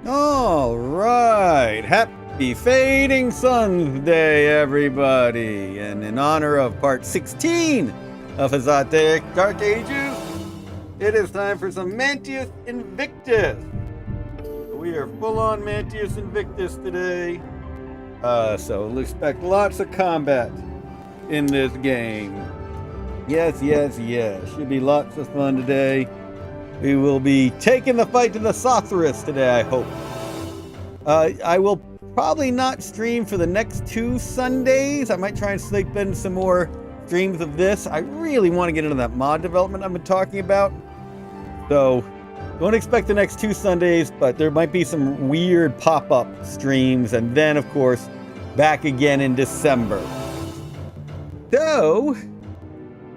All right. Happy Fading Suns Day, everybody. And in honor of part 16 of Hazat Dark Ages, it is time for some Mantius Invictus. We are full on Mantius Invictus today. So we'll expect lots of combat in this game. Yes. Should be lots of fun today. We will be taking the fight to the Sorceress today, I hope. I will probably not stream for the next 2 Sundays. I might try and sleep in some more streams of this. I really want to get into that mod development I've been talking about. So, don't expect the next 2 Sundays, but there might be some weird pop-up streams. And then, of course, back again in December. So,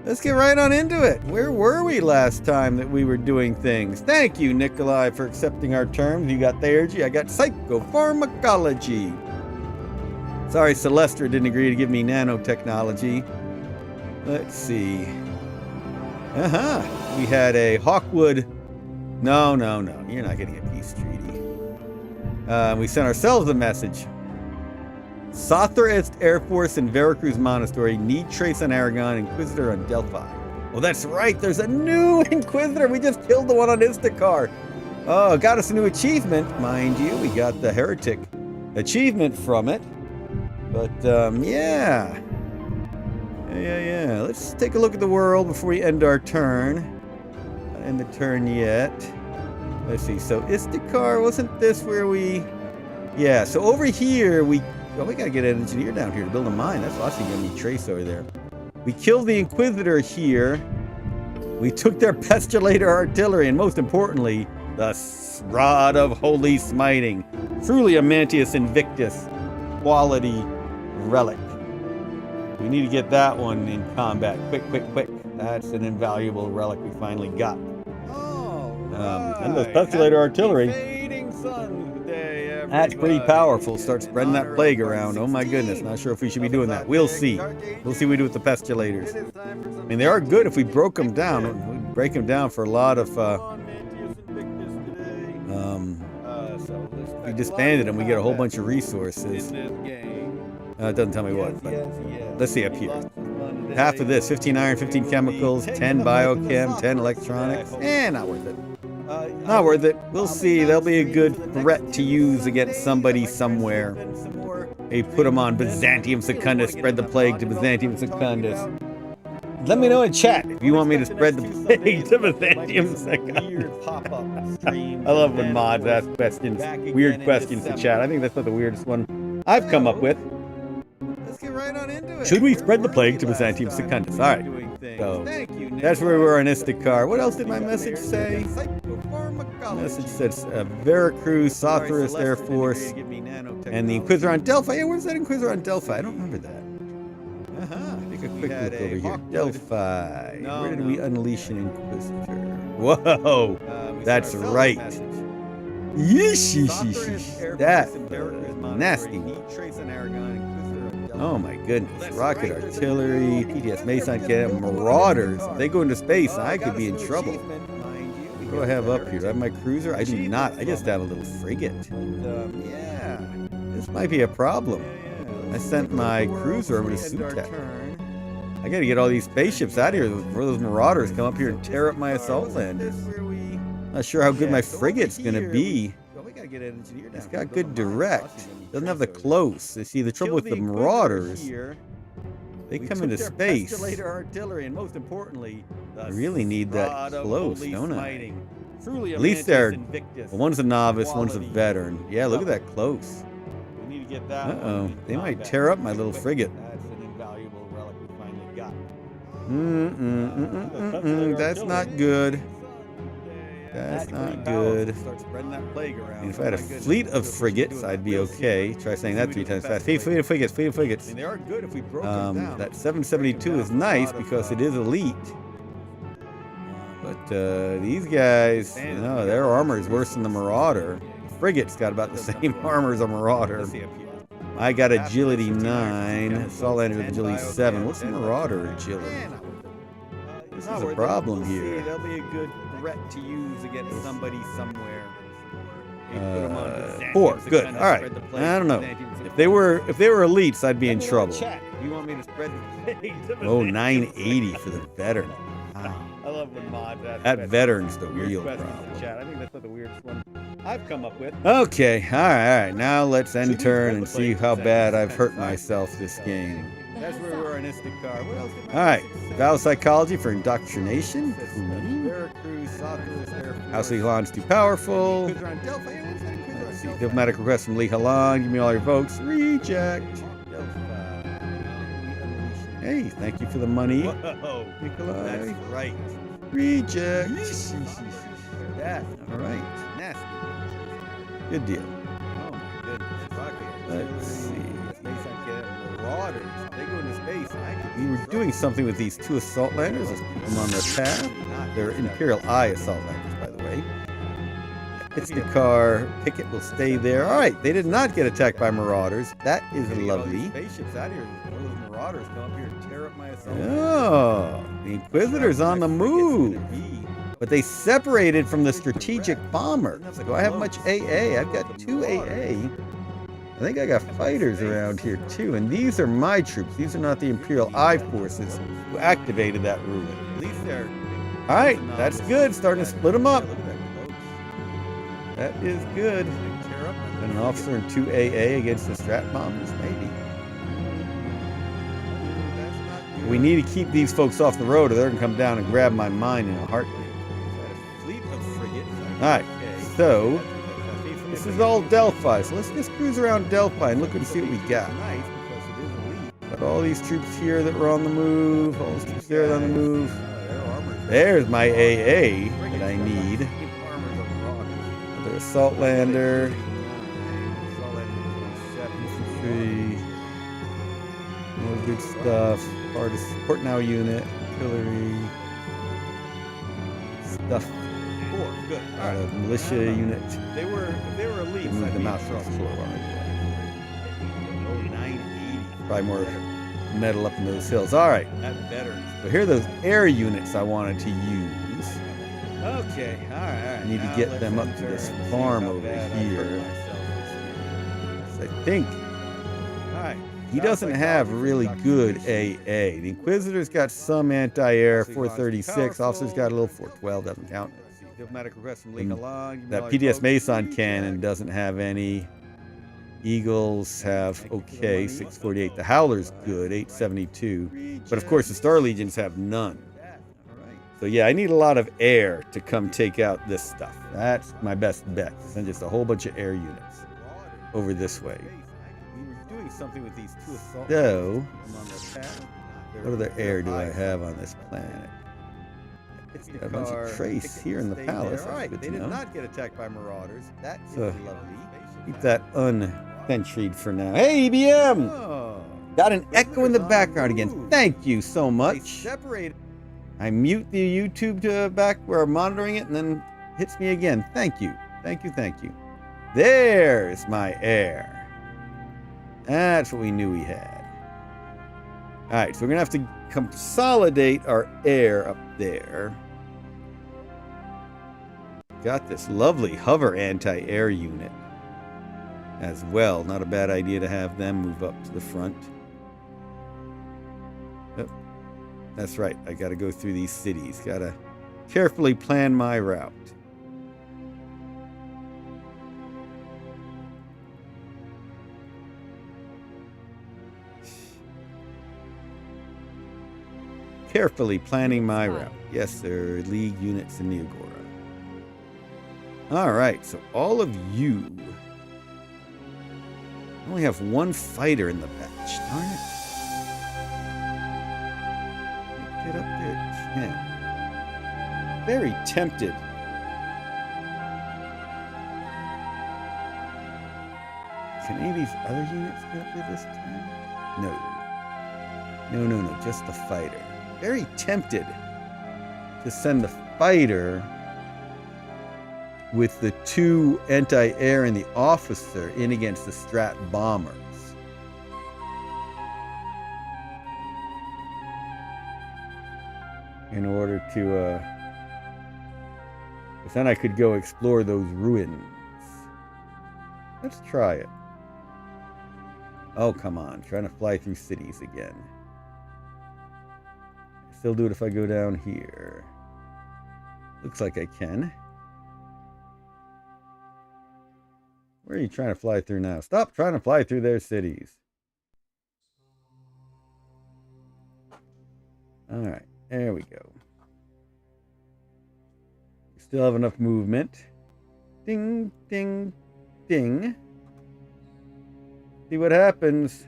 let's get right on into it. Where were we last time that we were doing things? Thank you, Nikolai, for accepting our terms. You got Theurgy, I got Psychopharmacology. Sorry, Celestra didn't agree to give me nanotechnology. Let's see. We had a Hawkwood. No. You're not getting a peace treaty. We sent ourselves a message. Sotherist Air Force in Veracruz Monastery, need trace on Aragon, Inquisitor on Delphi. Well, that's right, there's a new Inquisitor. We just killed the one on Istakar. Oh, got us a new achievement, mind you. We got the Heretic achievement from it. But, yeah. Let's take a look at the world before we end our turn. Not end the turn yet. Let's see, so Istakar, wasn't this where we... Yeah, so over here, we gotta get an engineer down here to build a mine. That's awesome. Gonna be trace over there. We killed the Inquisitor here. We took their Pestulator artillery, and most importantly, the Rod of Holy Smiting. Truly a Mantius Invictus quality relic. We need to get that one in combat. Quick. That's an invaluable relic we finally got. And the Pestulator artillery. That's pretty powerful. Start spreading that plague around. Oh my goodness. Not sure if we should be doing that. We'll see. We'll see what we do with the Pestulators. I mean, they are good if we broke them down. We break them down for a lot of... we disbanded them. We get a whole bunch of resources. It doesn't tell me what, but let's see up here. Half of this, 15 iron, 15 chemicals, 10 biochem, 10 electronics. Not worth it. Not worth it. We'll see. That'll be a good threat to use against somebody somewhere. Hey, put them on Byzantium Secundus. Spread the plague to Byzantium Secundus. Let me know in chat if you want me to spread the plague to Byzantium Secundus. I love when mods ask questions, weird questions to chat. I think that's not the weirdest one I've come up with. Let's get right on into it. Should we spread the plague to Byzantium Secundus? All right. So that's where we were on Istakar. What else did my message say? The message says Veracruz, Sotherist Air Force, and the Inquisitor on Delphi. Yeah, where's that Inquisitor on Delphi? I don't remember that. Take a quick look over here. Delphi. Where did we unleash an Inquisitor? Whoa! That's right. Yeesh. That nasty. Oh my goodness. Rocket artillery, PTS Mason cannon, Marauders. If they go into space, I could be in trouble. What do I have up here? Do I have my cruiser? I do not. I just have a little frigate. Yeah. This might be a problem. I sent my cruiser over to Sutek. I gotta get all these spaceships out of here before those Marauders come up here and tear up my assault landers. Not sure how good my frigate's gonna be. It's got good direct. Doesn't have the close. You see, the trouble with the Marauders, they come into space. I really need that close, don't I? At least they're... Well, one's a novice, one's a veteran. Yeah, look at that close. Uh-oh. They might tear up my little frigate. That's not good. That's not good. And if I had a fleet of frigates, I'd be okay. Try saying that 3 times fast. Fleet of frigates. That 772 is nice because it is elite. But these guys, their armor is worse than the Marauder. The frigate's got about the same armor as a Marauder. I got agility 9. Assault lander with agility 7. What's the Marauder agility? This is a problem here. That'll be a good threat to use against somebody somewhere. 4. Good. All right. I don't know. If they were elites, I'd be in trouble. You want me to spread the page? Oh, 980 for the veteran. Wow. I love when mods ask That questions. veteran's the Weird real questions problem. in chat. I think that's not the weirdest one I've come up with. Okay, all right. Now let's end turn and see how bad I've hurt myself this game. That's where we were in Instacar. What else did All right, Valve Psychology for indoctrination. Veracruz, Southwest Air Force. House Lee Halan's too powerful. Quiz around Delphi. Hey, what's that quiz around Let's see, Delphi? diplomatic request from Lee Halan. Give me all your votes. Reject. Hey, thank you for the money, Whoa, Nikolai. that's right. Reject. That All right, nasty. good deal. Oh my goodness. Rocket. Let's see. Space Marauders. They go into space. We were doing something with these 2 assault landers. Let's put them on their path. They're Imperial I assault landers, by the way. It's the car. Picket will stay there. All right, they did not get attacked by marauders. That is lovely. Spaceships out here. All those marauders come up here and tear up my assault. Oh, the Inquisitor's on the move. But they separated from the strategic bomber. Do I have much AA? I've got 2 AA. I think I got fighters around here too. And these are my troops. These are not the Imperial I forces who activated that ruin. At least they're. All right, that's good. Starting to split them up. That is good. And an officer and 2 AA against the strat bombers, maybe. We need to keep these folks off the road or they're going to come down and grab my mine in a heartbeat. Fleet of frigates. All right, so this is all Delphi. So let's just cruise around Delphi and look and see what we got. Nice because it is elite. Got all these troops here that were on the move. All these troops there on the move. Their armor's There's my AA that I need. armor's of rockets. Another assault lander. Assault lander 27. Infantry. More good stuff. Part of support now unit. Artillery. Stuff. 4. Good. Out of militia unit. If they were elite, Can move them out from the floor. Oh, 980. Probably more metal up in those hills. All right. That veterans. So here are those air units I wanted to use. Okay, all right. I need to get them up to this farm over here. So I think All right. he doesn't have really good AA. The Inquisitor's got some anti-air, 436. Officer's got a little 412, doesn't count. Diplomatic request from Lee And Halan. that PDS Mason cannon doesn't have any. Eagles have okay, 648. The Howler's good, 872. But of course the Star Legions have none. So yeah, I need a lot of air to come take out this stuff. That's my best bet. Send just a whole bunch of air units over this way. We were doing something with these 2 assault So, on their path. what other air do I have on this planet? It's Got a bunch of trace here in the palace. All right, That's they good to did know. not get attacked by marauders. That is So, lovely. Keep that unsentryed for now. Hey, EBM! Oh, Got an echo in the background again. Thank you so they much. separated. I mute the YouTube to back where I'm monitoring it and then hits me again. Thank you. Thank you. Thank you. There's my air. That's what we knew we had. All right, so we're going to have to consolidate our air up there. Got this lovely hover anti-air unit as well. Not a bad idea to have them move up to the front. Yep. That's right. I got to go through these cities. Got to carefully plan my route. Carefully planning my route. Yes, sir. League units in the Agora. All right. So all of you. I only have 1 fighter in the batch. Darn it. Get up there at 10. Very tempted. Can any of these other units get up there this time? No. No. Just the fighter. Very tempted to send the fighter with the 2 anti-air and the officer in against the strat bombers. In order to, but then I could go explore those ruins. Let's try it. Oh, come on. Trying to fly through cities again. Still do it if I go down here. Looks like I can. Where are you trying to fly through now? Stop trying to fly through their cities. Alright, there we go. We still have enough movement. Ding, ding, ding. See what happens.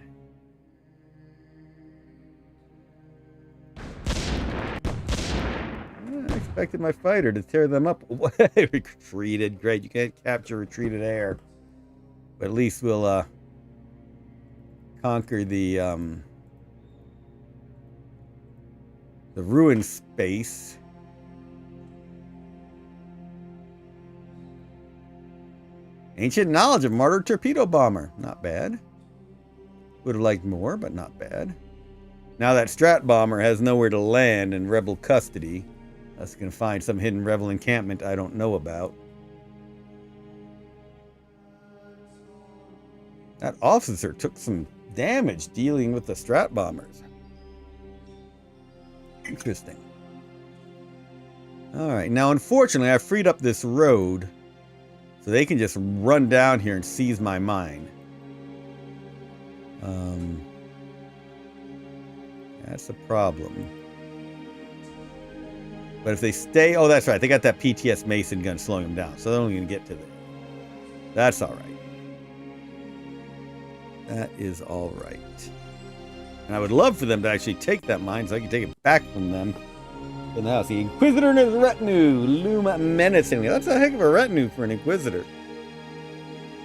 I expected my fighter to tear them up. Retreated. Great, you can't capture retreated air. But at least we'll conquer the ruined space. Ancient knowledge of martyr torpedo bomber. Not bad. Would have liked more, but not bad. Now that Strat bomber has nowhere to land in rebel custody. Us gonna find some hidden rebel encampment I don't know about. That officer took some damage dealing with the Strat bombers. Interesting. Alright, now unfortunately I freed up this road so they can just run down here and seize my mine. That's a problem. But if they stay... Oh, that's right. They got that PTS Mason gun slowing them down. So they're only going to get to there. That's all right. That is all right. And I would love for them to actually take that mine so I can take it back from them in the house. The Inquisitor and his retinue loom menacingly. That's a heck of a retinue for an Inquisitor.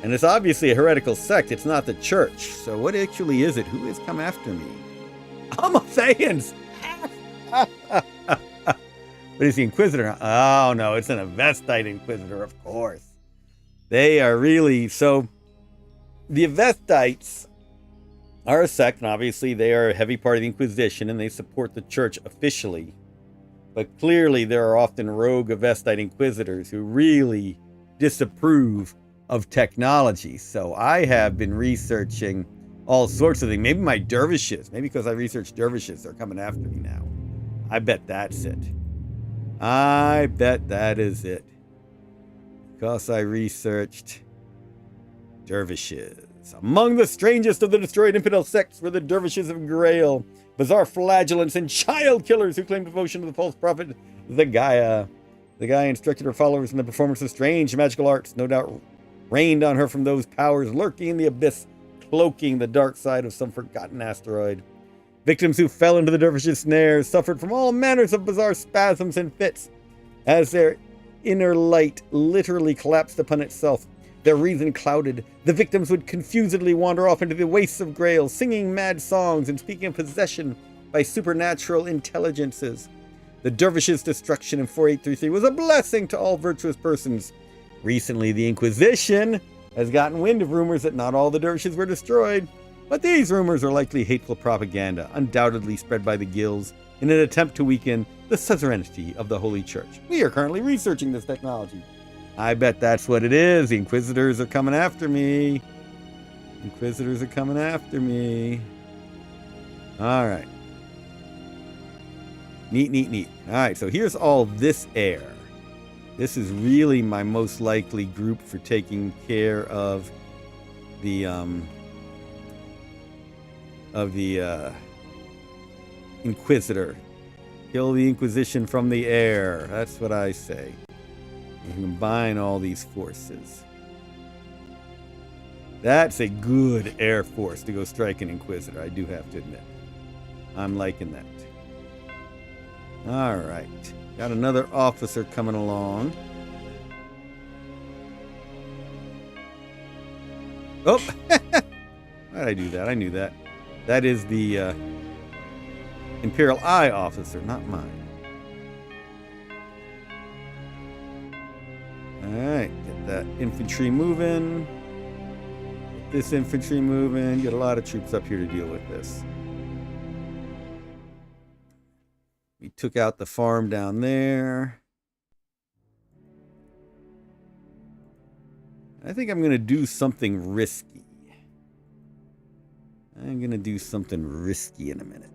And it's obviously a heretical sect. It's not the church. So what actually is it? Who has come after me? Homotheans! What is the Inquisitor? Oh, no, it's an Avestite Inquisitor, of course. They are really... So, the Avestites are a sect, and obviously they are a heavy part of the Inquisition, and they support the church officially. But clearly there are often rogue Avestite Inquisitors who really disapprove of technology. So I have been researching all sorts of things. Maybe my dervishes. Maybe because I researched dervishes, they're coming after me now. I bet that's it. I bet that is it. Because I researched dervishes. Among the strangest of the destroyed infidel sects were the dervishes of Grail, bizarre flagellants and child killers who claim devotion to the false prophet, the Gaia. The Gaia instructed her followers in the performance of strange magical arts, no doubt rained on her from those powers lurking in the abyss, cloaking the dark side of some forgotten asteroid. Victims who fell into the dervishes' snares suffered from all manners of bizarre spasms and fits, as their inner light literally collapsed upon itself. Their reason clouded, the victims would confusedly wander off into the wastes of Grail, singing mad songs and speaking of possession by supernatural intelligences. The dervishes' destruction in 4833 was a blessing to all virtuous persons. Recently, the Inquisition has gotten wind of rumors that not all the dervishes were destroyed, but these rumors are likely hateful propaganda, undoubtedly spread by the guilds in an attempt to weaken the suzerainty of the Holy Church. We are currently researching this technology. I bet that's what it is. The Inquisitors are coming after me. Inquisitors are coming after me. All right. Neat, neat, neat. All right, so here's all this air. This is really my most likely group for taking care of the Inquisitor. Kill the Inquisition from the air. That's what I say. You combine all these forces. That's a good air force to go strike an Inquisitor, I do have to admit. I'm liking that. Alright. Got another officer coming along. Oh! Why did I do that? I knew that. That is the Imperial Eye officer, not mine. Alright, get that infantry moving. Get this infantry moving. Get a lot of troops up here to deal with this. We took out the farm down there. I think I'm going to do something risky. I'm going to do something risky in a minute.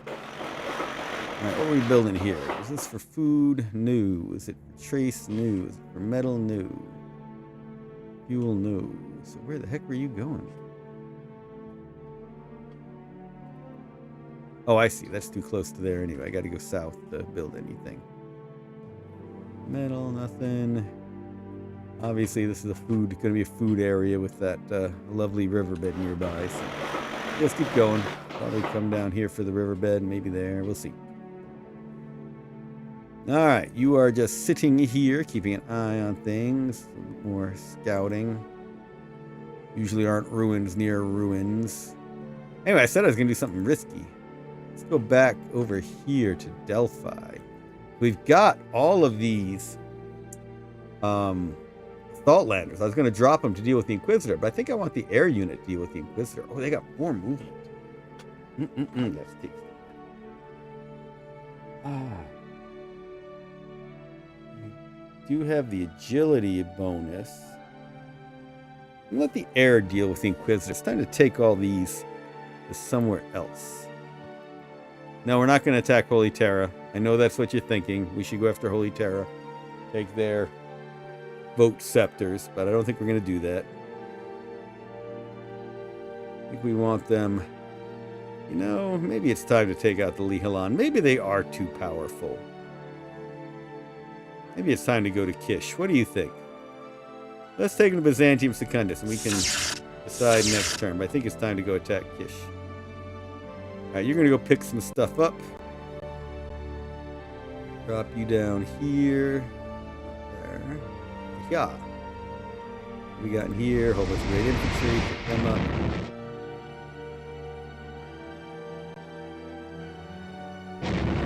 Alright, what are we building here? Is this for food? New. Is it for trace? New. Is it for metal? New. Fuel? New. So where the heck were you going? Oh, I see. That's too close to there anyway. I got to go south to build anything. Metal, nothing. Obviously, this is a food. Going to be a food area with that lovely riverbed nearby. So let's keep going. Probably come down here for the riverbed. Maybe there. We'll see. All right, you are just sitting here, keeping an eye on things. More scouting. Usually aren't ruins near ruins. Anyway, I said I was going to do something risky. Let's go back over here to Delphi. We've got all of these Salt Landers. I was going to drop them to deal with the Inquisitor, but I think I want the air unit to deal with the Inquisitor. Oh, they got more movement. Let's take We do have the agility bonus. Let the air deal with the Inquisitor. It's time to take all these to somewhere else. No, we're not going to attack Holy Terra. I know that's what you're thinking. We should go after Holy Terra. Take their vote scepters, but I don't think we're going to do that. I think we want them... You know, maybe it's time to take out the Lihalan. Maybe they are too powerful. Maybe it's time to go to Kish. What do you think? Let's take them to Byzantium Secundus, and we can decide next turn. But I think it's time to go attack Kish. Alright, you're going to go pick some stuff up. Drop you down here. There. Yeah. We got in here. A whole bunch of great infantry. Pick them up.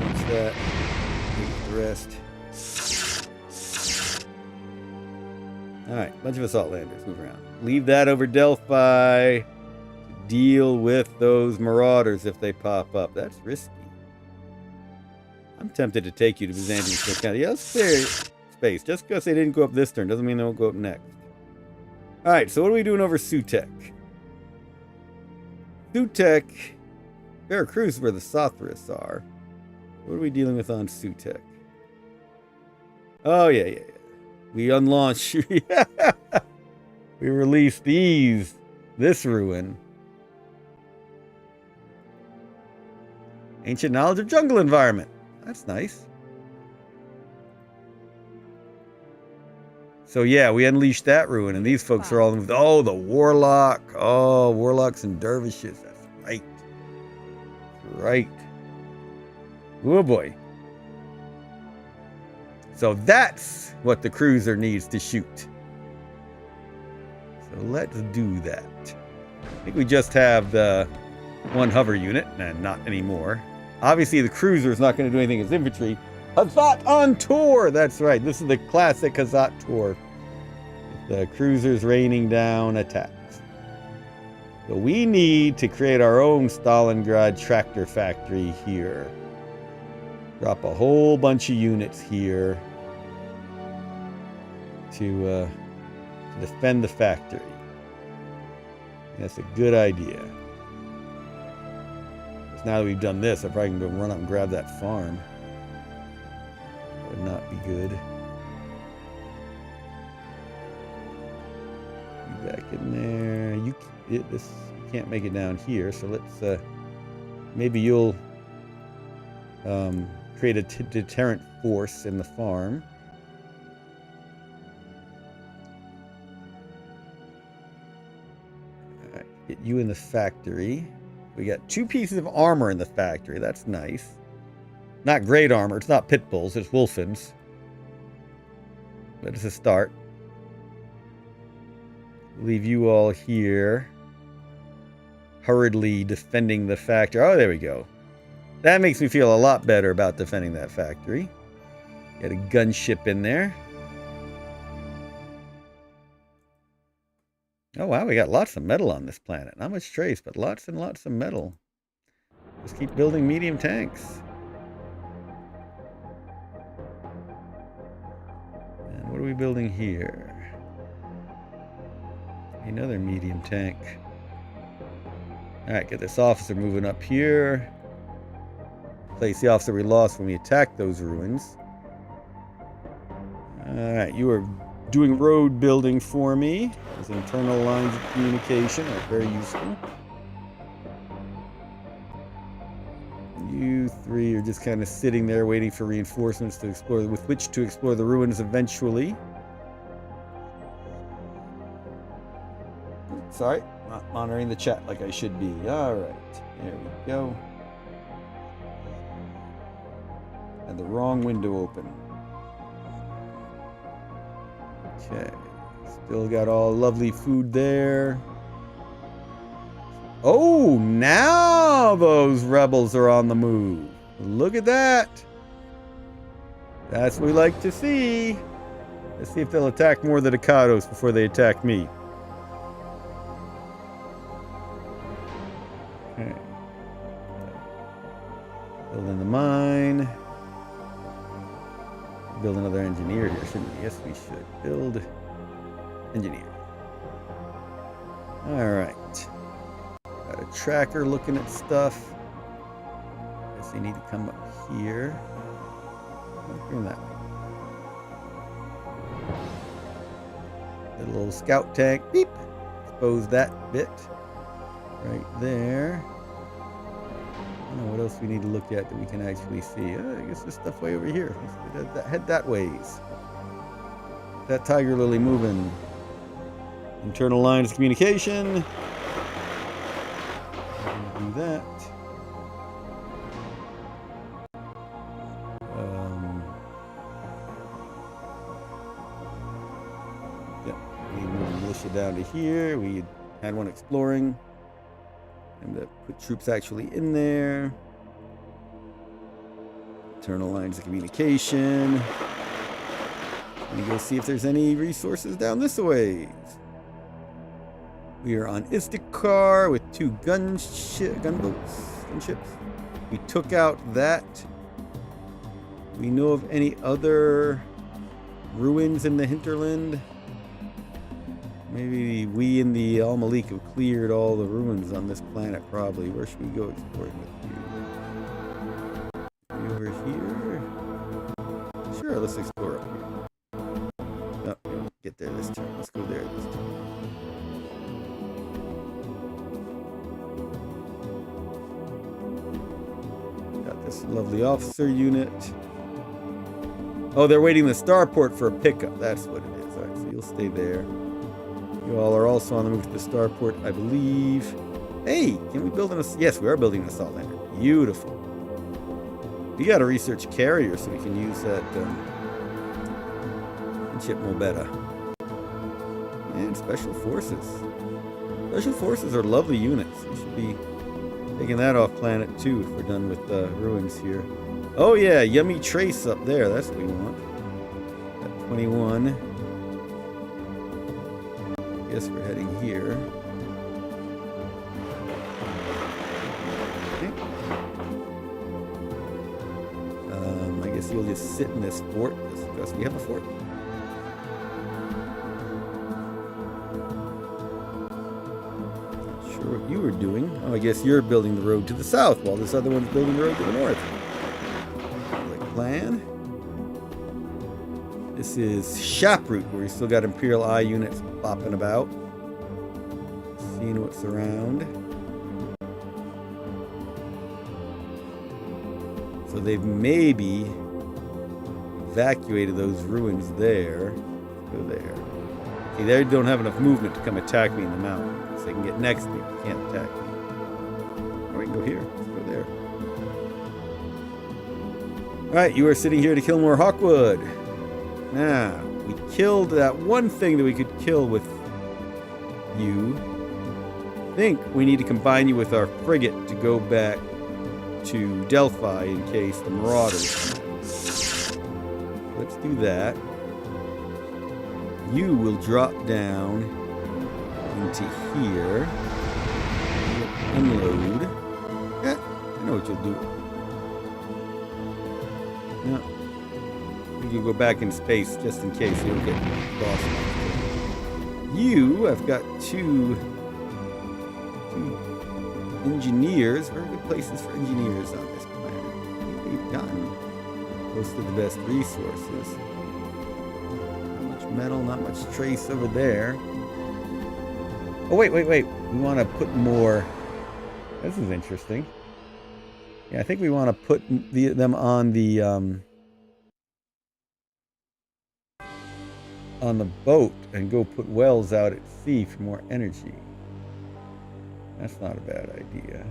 What's that? Take the rest. Alright, bunch of assault landers. Move around. Leave that over Delphi. Deal with those marauders if they pop up. That's risky. I'm tempted to take you to Byzantium Secundus. Yeah, let's clear space. Just because they didn't go up this turn doesn't mean they won't go up next. Alright, so what are we doing over Sutek? Sutek. Veracruz is where the Sothris are. What are we dealing with on Sutek? Oh, yeah. We unlaunch. We release this ruin. Ancient knowledge of jungle environment. That's nice. So yeah, we unleashed that ruin, and these folks are all moved. Oh, the warlock. Oh, warlocks and dervishes. That's right. Right. Oh boy. So that's what the cruiser needs to shoot. So let's do that. I think we just have the one hover unit, and not anymore. Obviously, the cruiser is not going to do anything as infantry. Hazat on tour! That's right. This is the classic Hazat tour. The cruisers raining down attacks. So we need to create our own Stalingrad tractor factory here. Drop a whole bunch of units here to defend the factory. That's a good idea. Now that we've done this, I probably can go run up and grab that farm. That would not be good. Be back in there. You can't make it down here, so let's maybe you'll create a deterrent force in the farm. All right, get you in the factory. We got 2 pieces of armor in the factory. That's nice. Not great armor. It's not pit bulls. It's wolfins. But it's a start. Leave you all here. Hurriedly defending the factory. Oh, there we go. That makes me feel a lot better about defending that factory. Got a gunship in there. Oh wow, we got lots of metal on this planet. Not much trace, but lots and lots of metal. Just keep building medium tanks. And what are we building here? Another medium tank. Alright, get this officer moving up here. Place the officer we lost when we attacked those ruins. Alright, you are doing road building for me. Those internal lines of communication are very useful. You three are just kind of sitting there waiting for reinforcements to explore, with which to explore the ruins eventually. Sorry, not monitoring the chat like I should be. Alright, there we go. Had the wrong window open. Okay, still got all lovely food there. Oh, now those rebels are on the move. Look at that. That's what we like to see. Let's see if they'll attack more of the Ducados before they attack me. Okay. Building the mine. Build another engineer here, shouldn't we? Yes, we should. Build engineer. Alright. Got a tracker looking at stuff. Guess they need to come up here. Bring that way. Little scout tank. Beep. Expose that bit. Right there. I don't know what else we need to look at that we can actually see. I guess there's stuff way over here. Let's head that ways. That tiger lily moving. Internal lines of communication. Do that. Yeah, we move the militia down to here. We had one exploring. And put troops actually in there. Internal lines of communication. And go see if there's any resources down this way. We are on Istakar with 2 gunships. We took out that. We know of any other ruins in the hinterland? Maybe we in the Al Malik have cleared all the ruins on this planet, probably. Where should we go exploring with you? Maybe over here? Sure, let's explore up here. Oh, get there this turn. Let's go there this turn. Got this lovely officer unit. Oh, they're waiting the starport for a pickup. That's what it is. All right, so you'll stay there. You all are also on the move to the starport, I believe. Hey, can we build an... Yes, we are building an assault lander. Beautiful. We got a research carrier, so we can use that ship Mobetta. And special forces. Special forces are lovely units. We should be taking that off planet too if we're done with ruins here. Oh yeah, yummy trace up there. That's what we want. At 21. Guess we're heading here. Okay. I guess you'll just sit in this fort because we have a fort. Not sure what you were doing. Oh, I guess you're building the road to the south while this other one's building the road to the north. Like plan. This is Shaproot, where we still got Imperial Eye units bopping about. Seeing what's around. So they've maybe evacuated those ruins there. Go there. See, they don't have enough movement to come attack me in the mountain. So they can get next to me, but can't attack me. Or we can go here. Let's go there. Alright, you are sitting here to kill more Hawkwood. Now, we killed that one thing that we could kill with you. I think we need to combine you with our frigate to go back to Delphi in case the Marauders come. Let's do that. You will drop down into here. Unload. Yeah, I know what you'll do. No. You can go back in space just in case you don't get lost. you, I've got two engineers. Very good places for engineers on this planet. They've gotten most of the best resources. Not much metal, not much trace over there. Oh, wait. We want to put more. This is interesting. Yeah, I think we want to put them on the boat and go put wells out at sea for more energy. That's not a bad idea.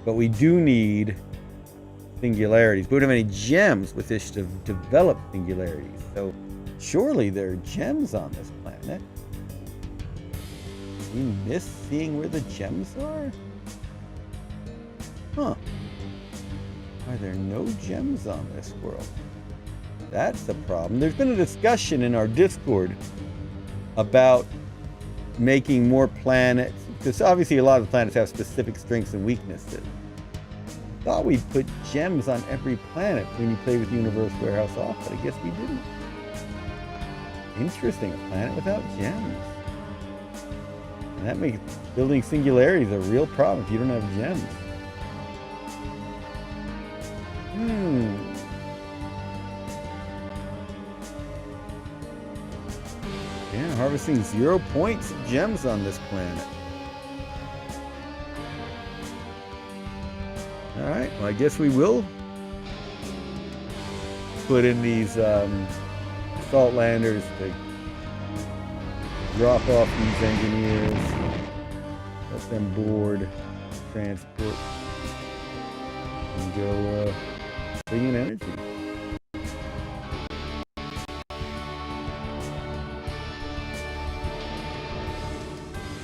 But we do need singularities. We don't have any gems with which to develop singularities. So surely there are gems on this planet. We miss seeing where the gems are? Huh. Are there no gems on this world? That's the problem. There's been a discussion in our Discord about making more planets, because obviously a lot of the planets have specific strengths and weaknesses. Thought we'd put gems on every planet when you play with Universe Warehouse off, but I guess we didn't. Interesting, a planet without gems. And that makes building singularities a real problem if you don't have gems. Yeah, harvesting 0 points of gems on this planet. Alright, well I guess we will put in these salt landers to drop off these engineers, let them board, transport, and go bring in energy.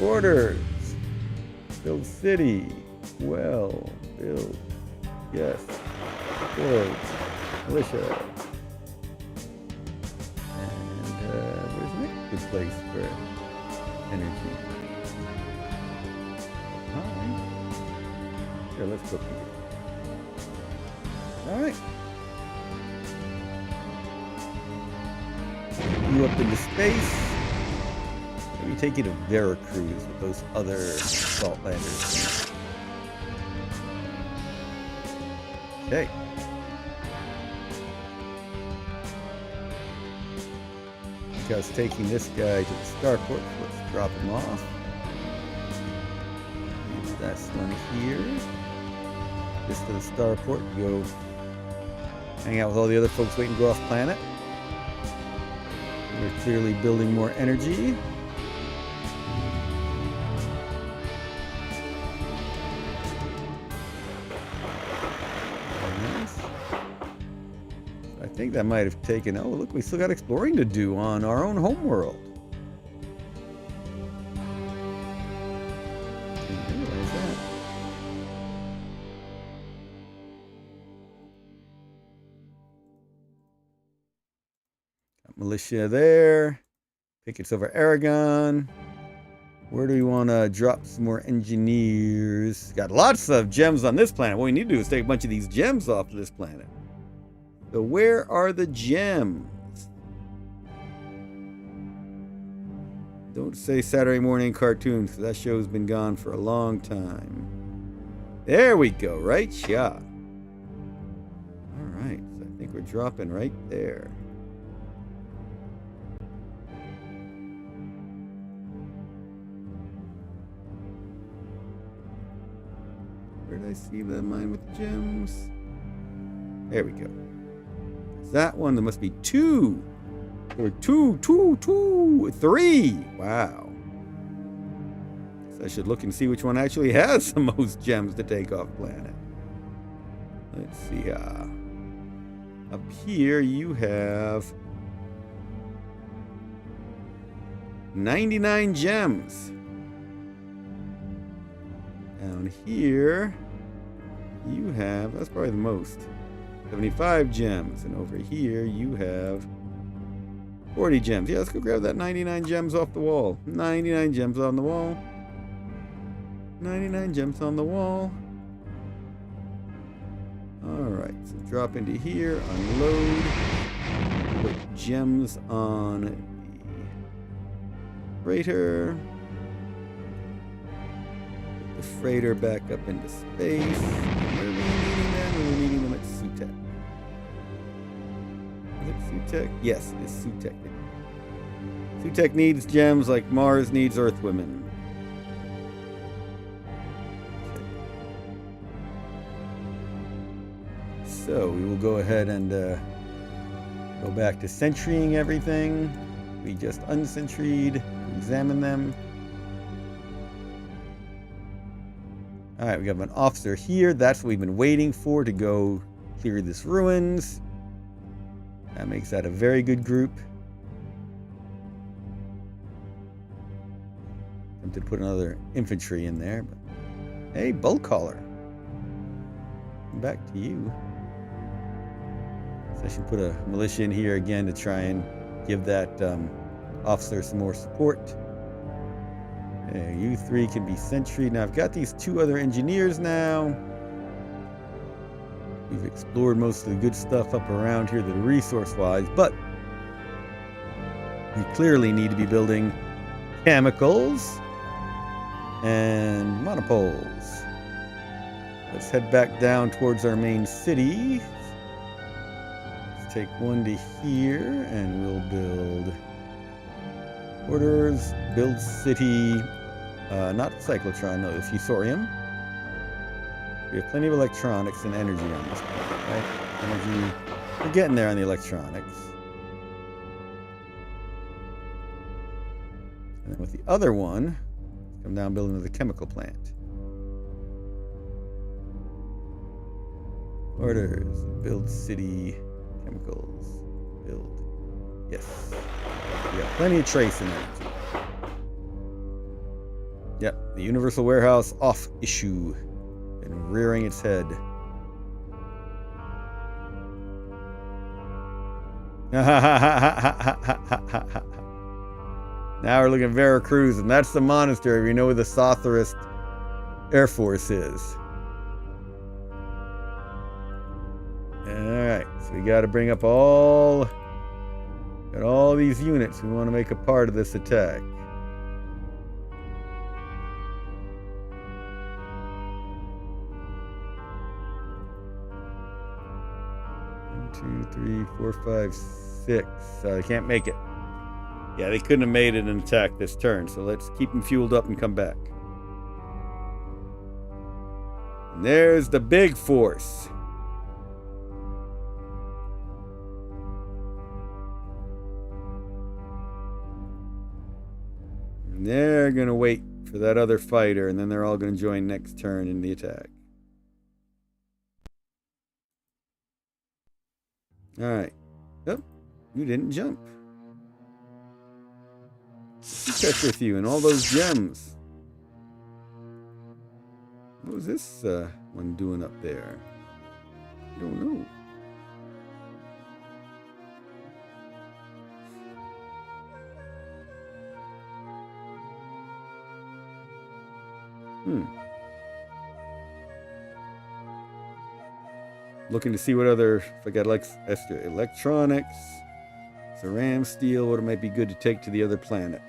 Orders. Build city. Well. Build. Yes. Build. Militia. And where's the next good place for energy? Alright. Here, let's go here. Alright. You up into space. Maybe take you to Veracruz with those other salt landers. Okay. I was taking this guy to the starport, so let's drop him off. Use this one here. This to the starport, go hang out with all the other folks waiting to go off planet. We're clearly building more energy. I think that might have taken... Oh, look, we still got exploring to do on our own homeworld. Didn't realize that. Got militia there. Pickets over Aragon. Where do we want to drop some more engineers? Got lots of gems on this planet. What we need to do is take a bunch of these gems off of this planet. So where are the gems? Don't say Saturday morning cartoons, because that show's been gone for a long time. There we go, right? Yeah. Alright, so I think we're dropping right there. Where did I see the mine with the gems? There we go. That one, there must be two. Or two, three. Wow. So I should look and see which one actually has the most gems to take off planet. Let's see. Up here you have 99 gems. Down here you have, that's probably the most, 75 gems. And over here you have 40 gems. Yeah, let's go grab that 99 gems off the wall. 99 gems on the wall. 99 gems on the wall. Alright, so drop into here, unload, put gems on freighter. Put the freighter back up into space. Where are we needing them? We're needing them at Sutek. Is it Sutek? Yes, it is Sutek. Sutek needs gems like Mars needs Earthwomen. So we will go ahead and go back to sentrying everything. We just unsentryed, examine them. All right, we have an officer here. That's what we've been waiting for to go clear this ruins. That makes that a very good group. Tempted to put another infantry in there, but hey, bulk hauler. Back to you. So I should put a militia in here again to try and give that officer some more support. Okay, you three can be sentry. Now I've got these two other engineers now. We've explored most of the good stuff up around here, the resource-wise, but we clearly need to be building chemicals and monopoles. Let's head back down towards our main city. Let's take one to here and we'll build orders, build city, not cyclotron, no, fusorium. We have plenty of electronics and energy on this planet, right? Energy, we're getting there on the electronics. And then with the other one, come down building the chemical plant. Orders, build city, chemicals, build. Yes. We got plenty of trace in energy. Yep, the universal warehouse off issue. And rearing its head. Now we're looking at Veracruz, and that's the monastery. We know where the Sotherist Air Force is. Alright, so we got to bring up all these units. We want to make a part of this attack. 2, 3, 4, 5, 6. They can't make it. Yeah, they couldn't have made it an attack this turn, so let's keep them fueled up and come back. And there's the big force. And they're going to wait for that other fighter, and then they're all going to join next turn in the attack. Alright. Oh, you didn't jump. Check with you and all those gems. What was this one doing up there? I don't know. Looking to see what other, if I got like extra electronics, ceram steel, what it might be good to take to the other planet.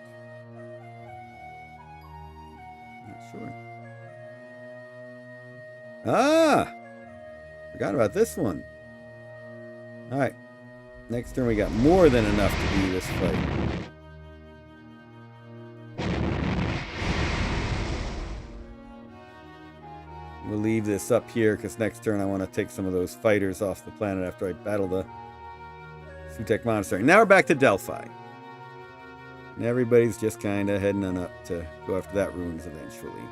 Not sure. Ah! Forgot about this one. Alright. Next turn we got more than enough to do this fight. We'll leave this up here because next turn I want to take some of those fighters off the planet after I battle the Sutek Monastery. Now we're back to Delphi. And everybody's just kind of heading on up to go after that ruins eventually.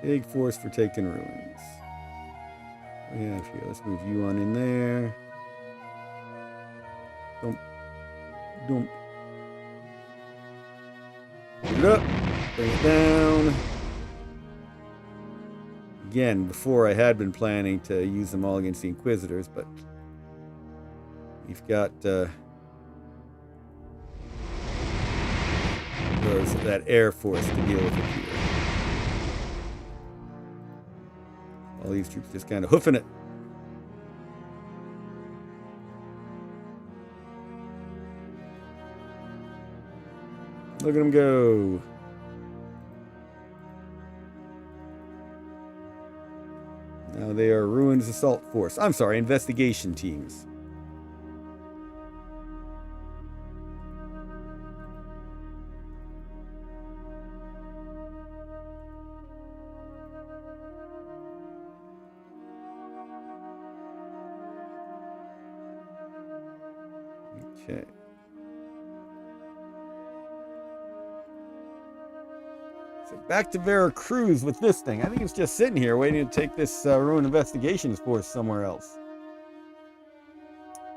Big force for taking ruins. What do we have here? Let's move you on in there. Dump. Dump. Put it up. Bring it down. Again, before I had been planning to use them all against the Inquisitors, but we've got that Air Force to deal with it here. All these troops just kind of hoofing it. Look at them go. Now they are Ruins Assault Force. I'm sorry, investigation teams. Okay. So back to Veracruz with this thing. I think it's just sitting here waiting to take this ruin investigations force somewhere else.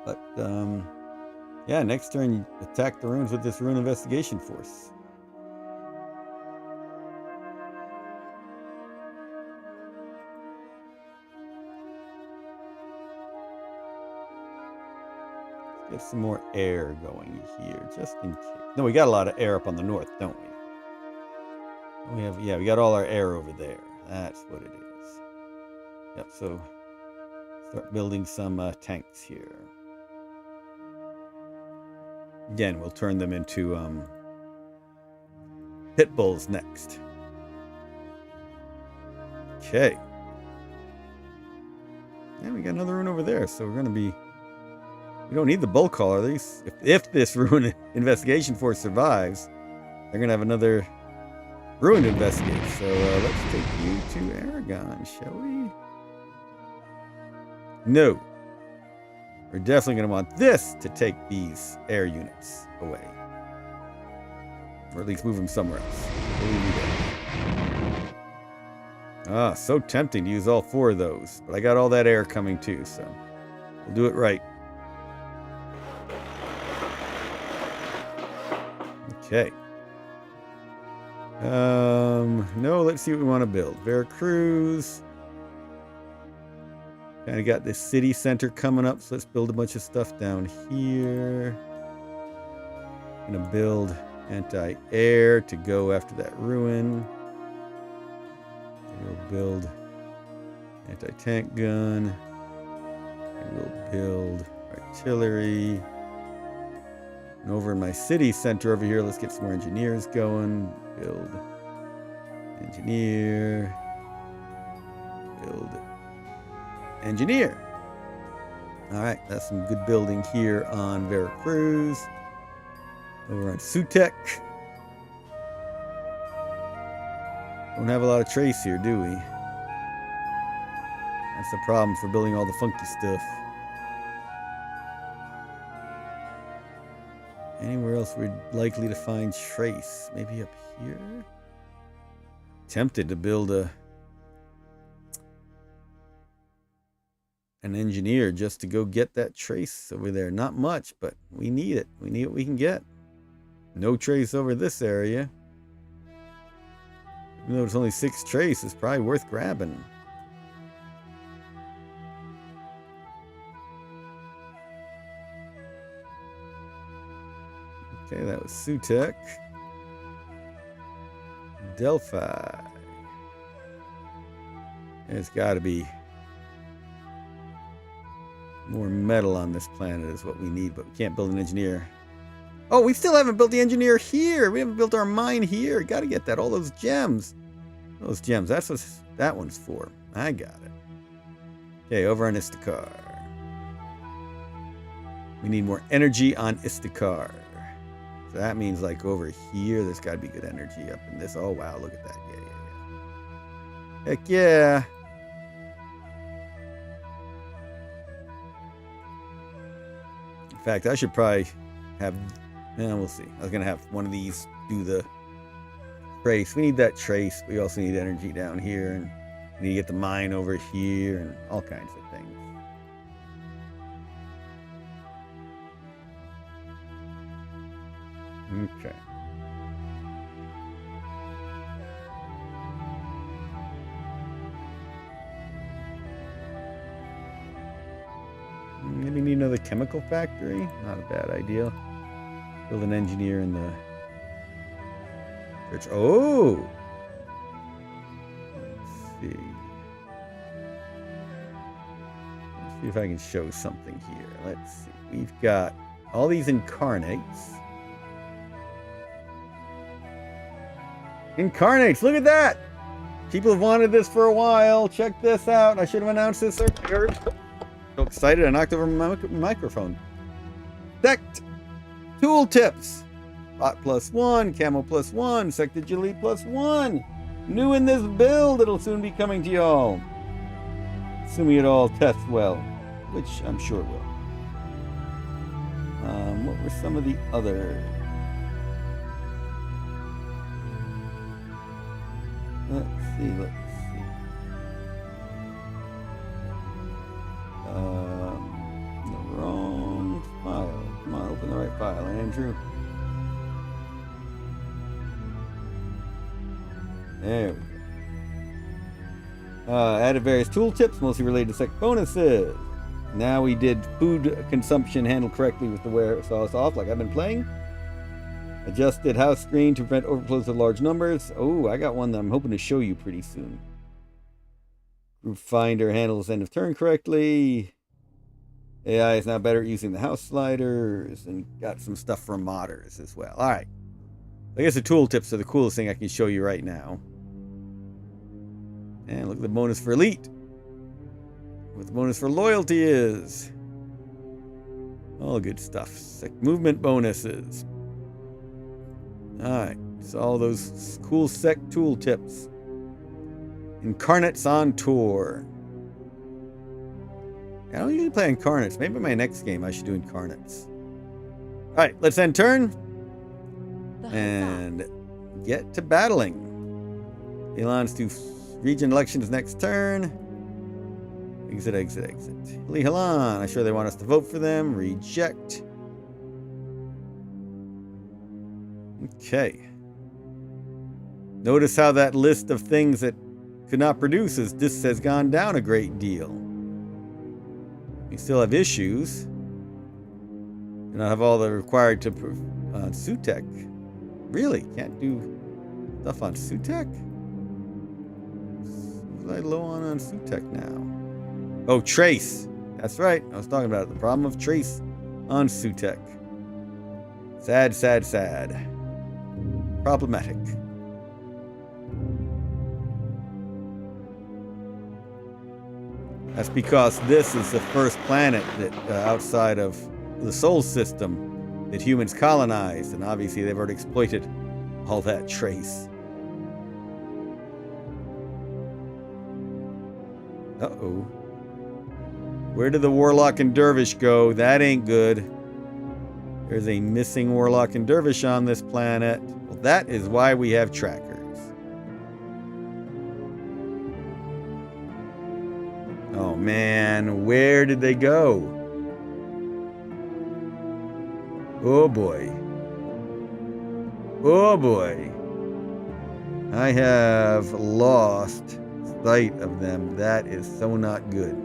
But, yeah, next turn you attack the ruins with this ruin investigation force. Get some more air going here, just in case. No, we got a lot of air up on the north, don't we? We have, yeah, we got all our air over there. That's what it is. Yep, so start building some tanks here. Again, we'll turn them into pit bulls next. Okay. And we got another one over there, so we're going to be... We don't need the bulk hauler. If this ruin investigation force survives, they're going to have another ruin to investigate. So let's take you to Aragon, shall we? No. We're definitely going to want this to take these air units away. Or at least move them somewhere else. Ah, so tempting to use all 4 of those. But I got all that air coming too, so we'll do it right. Okay. No, let's see what we want to build. Veracruz. Kind of got this city center coming up, so let's build a bunch of stuff down here. Gonna build anti-air to go after that ruin. And we'll build anti-tank gun. And we'll build artillery. And over in my city center over here, let's get some more engineers going. Build engineer. Build engineer. All right, that's some good building here on Veracruz. Over on Sutek. Don't have a lot of trace here, do we? That's the problem for building all the funky stuff. Anywhere else we're likely to find trace? Maybe up here? Tempted to build an engineer just to go get that trace over there. Not much, but we need it. We need what we can get. No trace over this area. Even though it's only 6 trace, it's probably worth grabbing. Okay, that was Sutek. Delphi. There's got to be more metal on this planet is what we need, but we can't build an engineer. Oh, we still haven't built the engineer here. We haven't built our mine here. Got to get that. All those gems. Those gems. That's what that one's for. I got it. Okay, over on Istakar. We need more energy on Istakar. So that means like over here, there's got to be good energy up in this. Oh, wow. Look at that. Yeah, yeah, yeah. Heck yeah. In fact, I should probably have... Yeah, we'll see. I was going to have one of these do the trace. We need that trace. We also need energy down here. And we need to get the mine over here and all kinds of things. Okay. Maybe need another chemical factory. Not a bad idea. Build an engineer in the church. Oh! Let's see. Let's see if I can show something here. Let's see. We've got all these incarnates. Incarnates, look at that! People have wanted this for a while. Check this out. I should have announced this earlier. So excited, I knocked over my microphone. Sect tooltips. Bot +1, camo +1, sect agility +1. New in this build, it'll soon be coming to y'all. Assuming it all tests well, which I'm sure it will. What were some of the other? Let's see. The wrong file. Come on, open the right file, Andrew. There we go. Added various tooltips, mostly related to sect bonuses. Now we did food consumption handled correctly with the warehouse off, like I've been playing. Adjusted house screen to prevent overflows of large numbers. Oh, I got one that I'm hoping to show you pretty soon. Group finder handles end of turn correctly. AI is now better at using the house sliders, and got some stuff from modders as well. All right. I guess the tooltips are the coolest thing I can show you right now. And look at the bonus for elite. What the bonus for loyalty is. All good stuff. Sec movement bonuses. Alright, so all those cool sec tooltips. Incarnates on tour. I don't usually play incarnates. Maybe my next game I should do incarnates. Alright, let's end turn. And get to battling. Elon's do region elections next turn. Exit. Lee Halan. I'm sure they want us to vote for them. Reject. Okay. Notice how that list of things that could not produce this has gone down a great deal. We still have issues. Do not have all the required to on Sutek. Really? Can't do stuff on Sutek? Was I low on Sutek now? Oh, trace. That's right. I was talking about it. The problem of trace on Sutek. Sad. Problematic. That's because this is the first planet that outside of the Sol system that humans colonized, and obviously they've already exploited all that trace. Uh-oh. Where did the Warlock and Dervish go? That ain't good. There's a missing Warlock and Dervish on this planet. Well, that is why we have trackers. Oh man, where did they go? Oh boy. Oh boy. I have lost sight of them. That is so not good.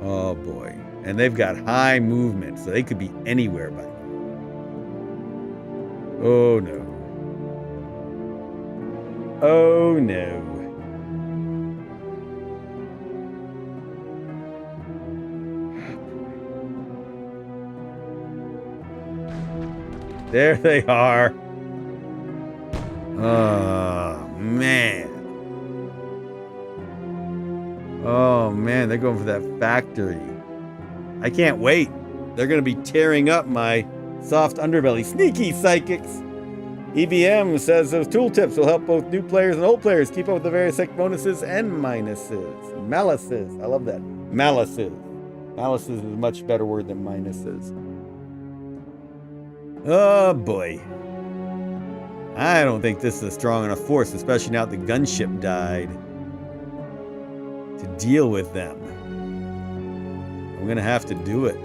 Oh boy. And they've got high movement, so they could be anywhere by now. Oh no. Oh no. There they are. Oh man. Oh man, they're going for that factory. I can't wait. They're going to be tearing up my soft underbelly. Sneaky psychics. EBM says those tooltips will help both new players and old players keep up with the various sec bonuses and minuses. Malices. I love that. Malices. Malices is a much better word than minuses. Oh boy. I don't think this is a strong enough force, especially now that the gunship died, to deal with them. I'm gonna have to do it.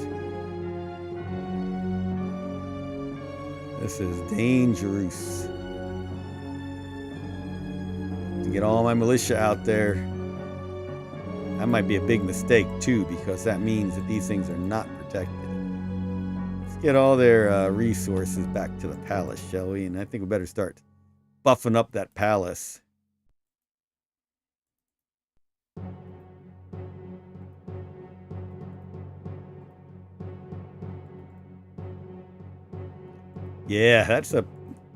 This is dangerous. To get all my militia out there. That might be a big mistake too, because that means that these things are not protected. Let's get all their resources back to the palace, shall we? And I think we better start buffing up that palace. Yeah, that's a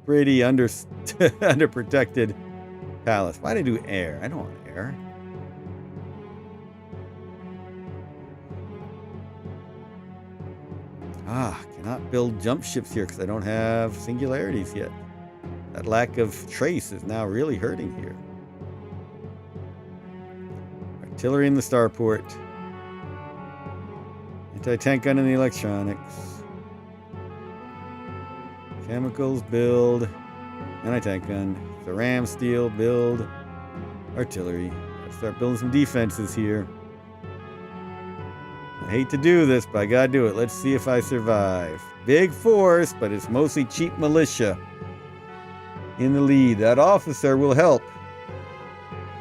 pretty underprotected palace. Why did I do air? I don't want air. Cannot build jump ships here because I don't have singularities yet. That lack of trace is now really hurting here. Artillery in the starport. Anti-tank gun in the electronics. Chemicals, build. Anti-tank gun. The ram steel, build. Artillery. Let's start building some defenses here. I hate to do this, but I gotta do it. Let's see if I survive. Big force, but it's mostly cheap militia in the lead. That officer will help.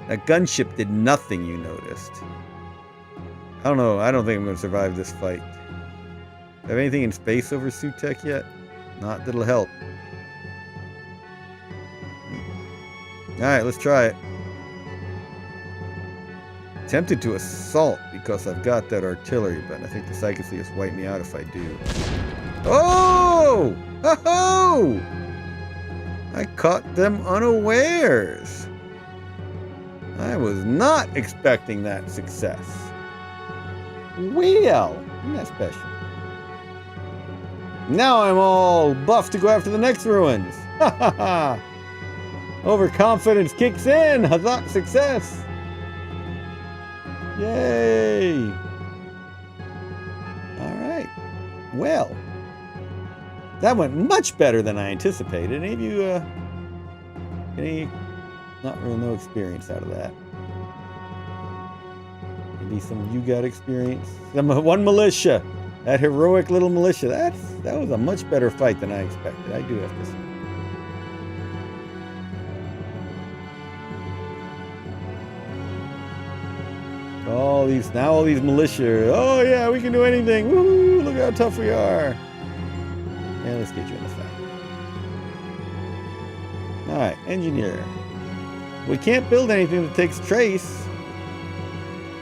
That gunship did nothing, you noticed. I don't know. I don't think I'm going to survive this fight. Have anything in space over Sutek yet? Not that'll help. Alright, let's try it. Tempted to assault because I've got that artillery, but I think the Psychically just wipe me out if I do. Oh! Ho-ho! I caught them unawares. I was not expecting that success. Well, isn't that special? Now I'm all buffed to go after the next ruins. Ha ha ha! Overconfidence kicks in. Hazat success. Yay! All right. Well, that went much better than I anticipated. Any of you, not really no experience out of that? Maybe some of you got experience. One militia, that heroic little militia. That was a much better fight than I expected. I do have to say. All these militia. Oh yeah, we can do anything. Woo! Look how tough we are. Yeah, let's get you in the fight. All right, engineer. We can't build anything that takes trace.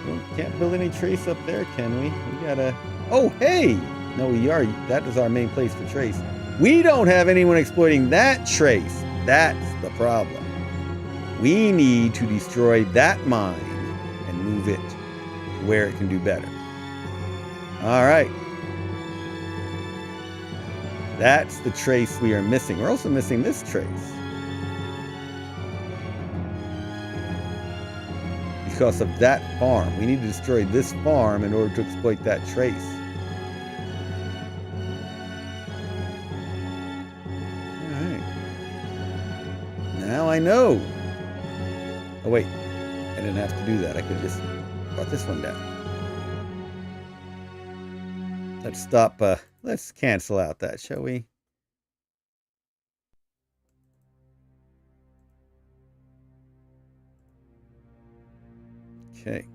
We can't build any trace up there, can we? We gotta. Oh hey! No, we are. That is our main place for trace. We don't have anyone exploiting that trace. That's the problem. We need to destroy that mine and move it where it can do better. All right. That's the trace we are missing. We're also missing this trace. Because of that farm. We need to destroy this farm in order to exploit that trace. Alright. Now I know. Oh wait. I didn't have to do that. I could just brought this one down. Let's stop. Let's cancel out that, shall we? Okay.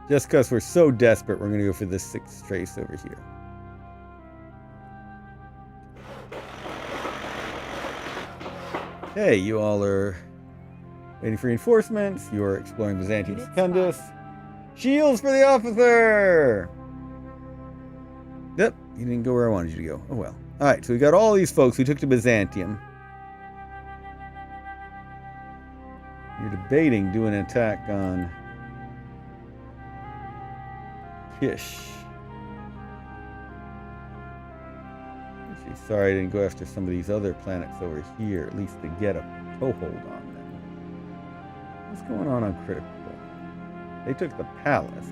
Just because we're so desperate, we're going to go for this 6th trace over here. Hey, you all are waiting for reinforcements. You're exploring Byzantium Secundus. Shields for the officer! Yep, you didn't go where I wanted you to go. Oh well. Alright, so we got all these folks we took to Byzantium. You're debating doing an attack on Kish. Actually, sorry I didn't go after some of these other planets over here, at least to get a toehold on them. What's going on Critical? They took the palace.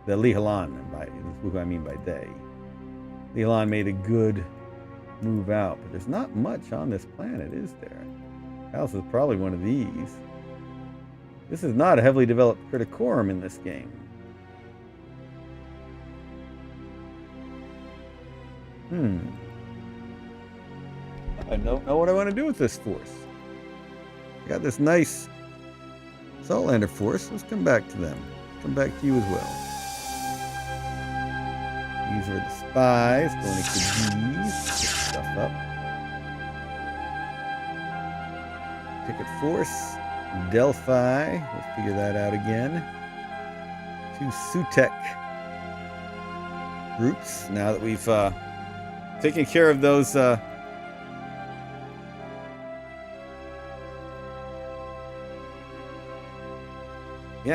The Lihalan, is who I mean by they. Lihalan made a good move out, but there's not much on this planet, is there? Palace is probably one of these. This is not a heavily developed Criticorum in this game. I don't know what I want to do with this force. I got this nice Saltlander force. Let's come back to them. Come back to you as well. These are the spies. Going to these. stuff up. Picket force, Delphi. We'll figure that out again. 2 Sutek groups. Now that we've taken care of those. Yeah,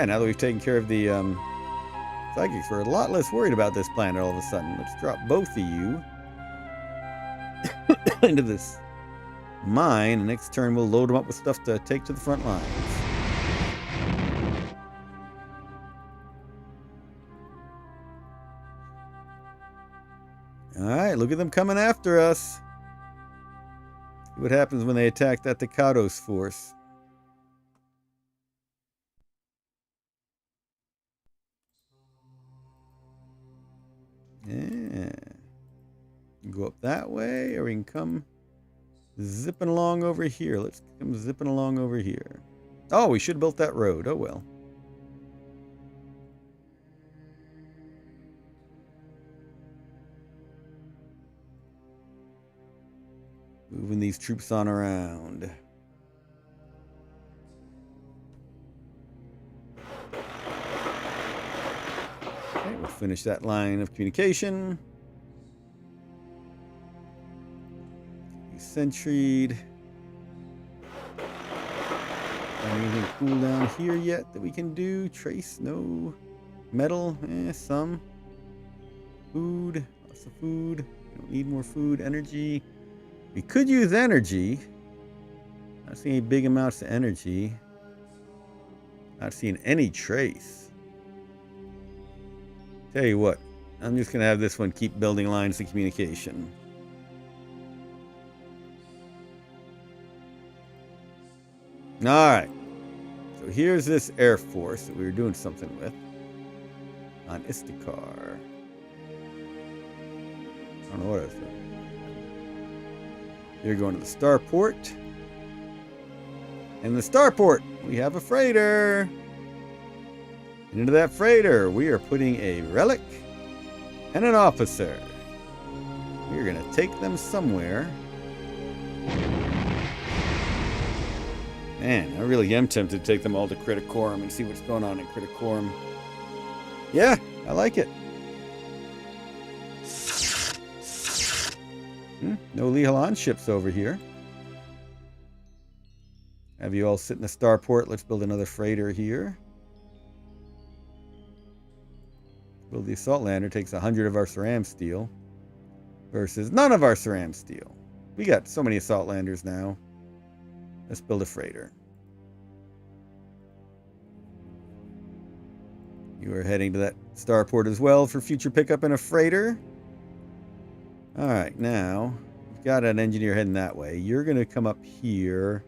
now that we've taken care of the psychics, we're a lot less worried about this planet all of a sudden. Let's drop both of you into this mine. Next turn, we'll load them up with stuff to take to the front lines. All right, look at them coming after us. See what happens when they attack that Takados force. Yeah. Go up that way, or we can come zipping along over here. Let's come zipping along over here. Oh, we should have built that road. Oh, well. Moving these troops on around. Okay, we'll finish that line of communication. Sentry'd. Anything cool down here yet that we can do? Trace? No. Metal? Some. Food? Lots of food. Don't need more food. Energy. We could use energy. Not seeing any big amounts of energy. Not seeing any trace. Tell you what, I'm just going to have this one keep building lines of communication. Alright, so here's this Air Force that we were doing something with on Istakar. I don't know what I was doing. You're going to the starport. And the starport, we have a freighter. And into that freighter, we are putting a relic and an officer. We're going to take them somewhere. Man, I really am tempted to take them all to Criticorum and see what's going on in Criticorum. Yeah, I like it. No Lihalan ships over here. Have you all sit in the starport. Let's build another freighter here. Build the assault lander. Takes 100 of our ceram steel. Versus none of our ceram steel. We got so many assault landers now. Let's build a freighter. You are heading to that starport as well for future pickup in a freighter. Alright, now we've got an engineer heading that way. You're going to come up here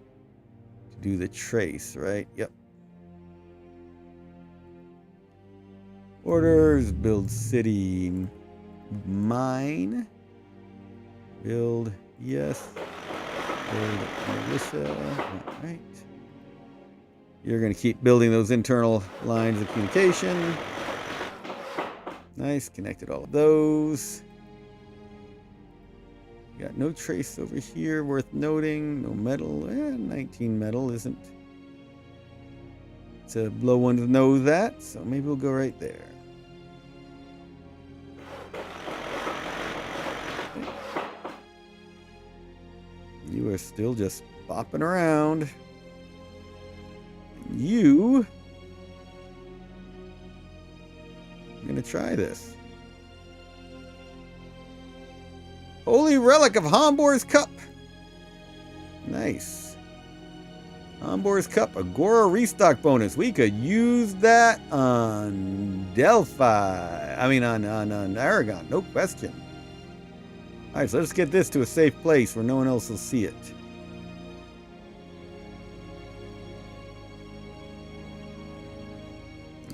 to do the trace, right? Yep. Orders, build city mine. Build, yes. Militia. All right. You're going to keep building those internal lines of communication. Nice. Connected all of those. Got no trace over here worth noting. No metal. 19 metal isn't. It's a low one to know that. So maybe we'll go right there. You are still just bopping around. You... I'm going to try this. Holy Relic of Hombor's Cup. Nice. Hombor's Cup, Agora restock bonus. We could use that on Delphi. I mean, on Aragon. No question. Alright, so let's get this to a safe place where no one else will see it.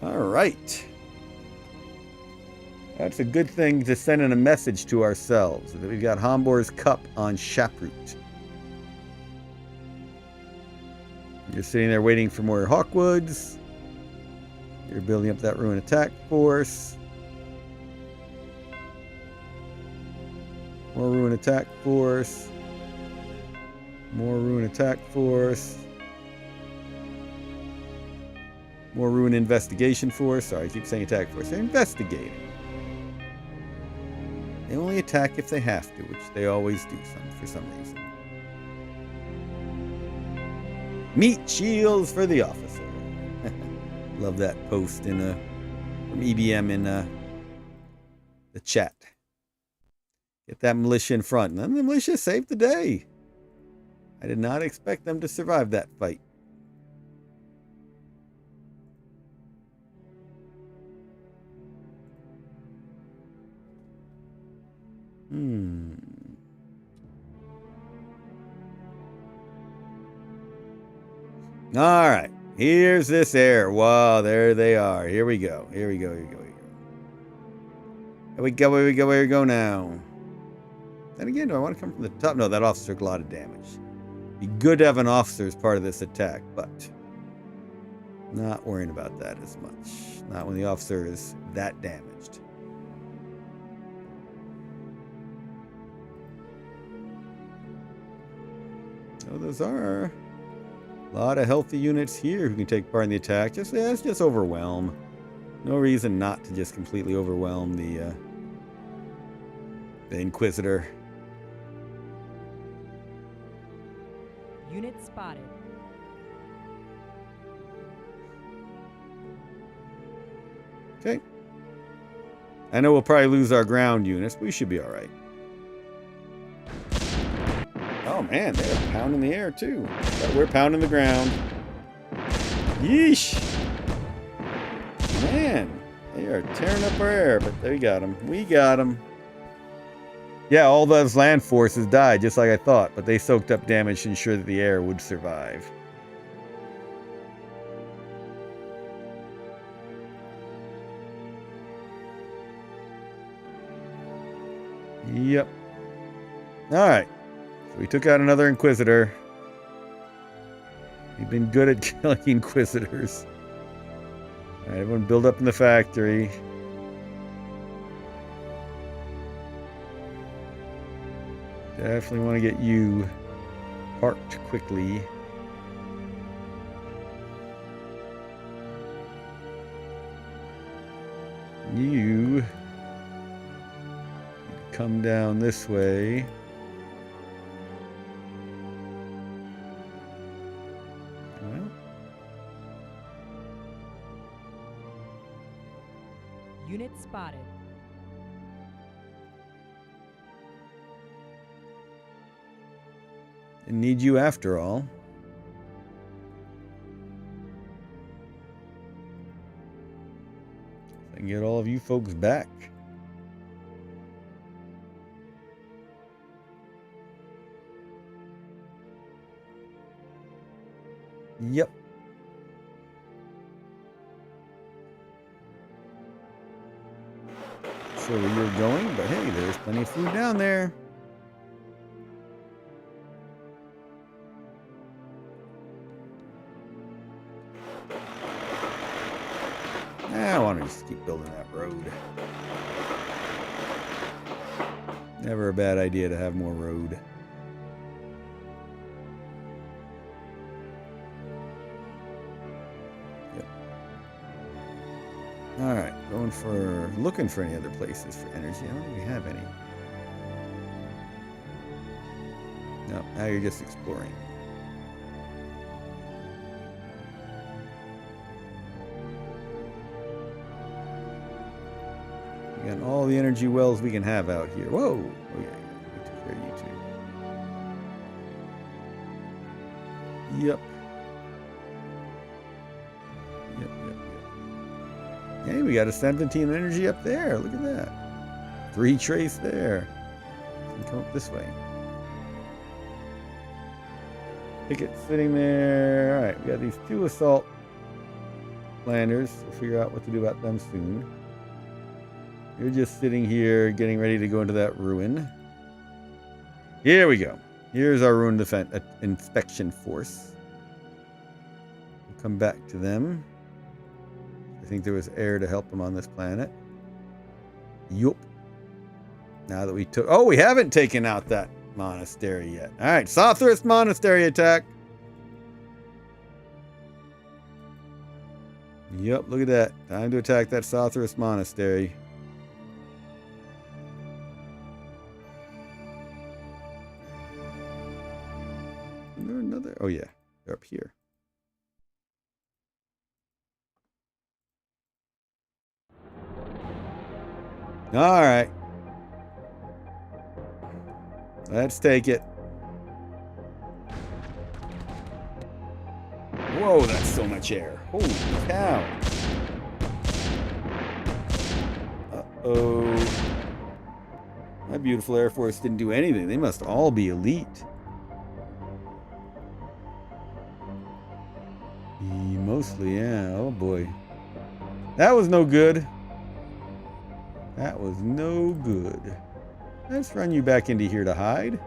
Alright. That's a good thing to send in a message to ourselves, that we've got Hombor's Cup on Shaproot. You're sitting there waiting for more Hawkwoods. You're building up that ruin attack force. More ruin attack force. More ruin attack force. More ruin investigation force. Sorry, I keep saying attack force. They're investigating. They only attack if they have to, which they always do for some reason. Meat shields for the officer. Love that post in from EBM in the chat. Get that militia in front. And then the militia saved the day. I did not expect them to survive that fight. All right. Here's this air. Wow, there they are. Here we go. Here we go. Here we go. Here we go. Here we go. Here we go now. And again, do I want to come from the top? No, that officer took a lot of damage. Be good to have an officer as part of this attack, but not worrying about that as much. Not when the officer is that damaged. So those are a lot of healthy units here who can take part in the attack. Just overwhelm. No reason not to just completely overwhelm the Inquisitor. Unit spotted. Okay. I know we'll probably lose our ground units, but we should be all right. Oh man, they're pounding the air too. But we're pounding the ground. Yeesh. Man, they are tearing up our air, but we got them. We got them. Yeah, all those land forces died, just like I thought, but they soaked up damage to ensure that the air would survive. Yep. Alright. So we took out another Inquisitor. We've been good at killing Inquisitors. Alright, everyone build up in the factory. Definitely want to get you parked quickly. You come down this way. Well, Unit spotted. I need you after all. I can get all of you folks back. Yep. Sure where you're going, but hey, there's plenty of food down there. I want to just keep building that road. Never a bad idea to have more road. Yep. Alright, looking for any other places for energy. I don't think we have any. No, now you're just exploring. And all the energy wells we can have out here. Whoa! Oh yeah, we took care of you too. Yep. Hey, we got a 17 energy up there. Look at that. 3 trace there. Can come up this way. Picket sitting there. All right, we got these 2 assault landers. We'll figure out what to do about them soon. You're just sitting here getting ready to go into that ruin. Here we go. Here's our ruin inspection force. We'll come back to them. I think there was air to help them on this planet. Yup. Now that we took... Oh, we haven't taken out that monastery yet. All right, Sothris Monastery attack. Yep, look at that. Time to attack that Sothris Monastery. Is there another? Oh, yeah. They're up here. All right. Let's take it. Whoa, that's so much air. Holy cow. Uh-oh. My beautiful Air Force didn't do anything. They must all be elite. Mostly, yeah. Oh, boy. That was no good. That was no good. Let's run you back into here to hide.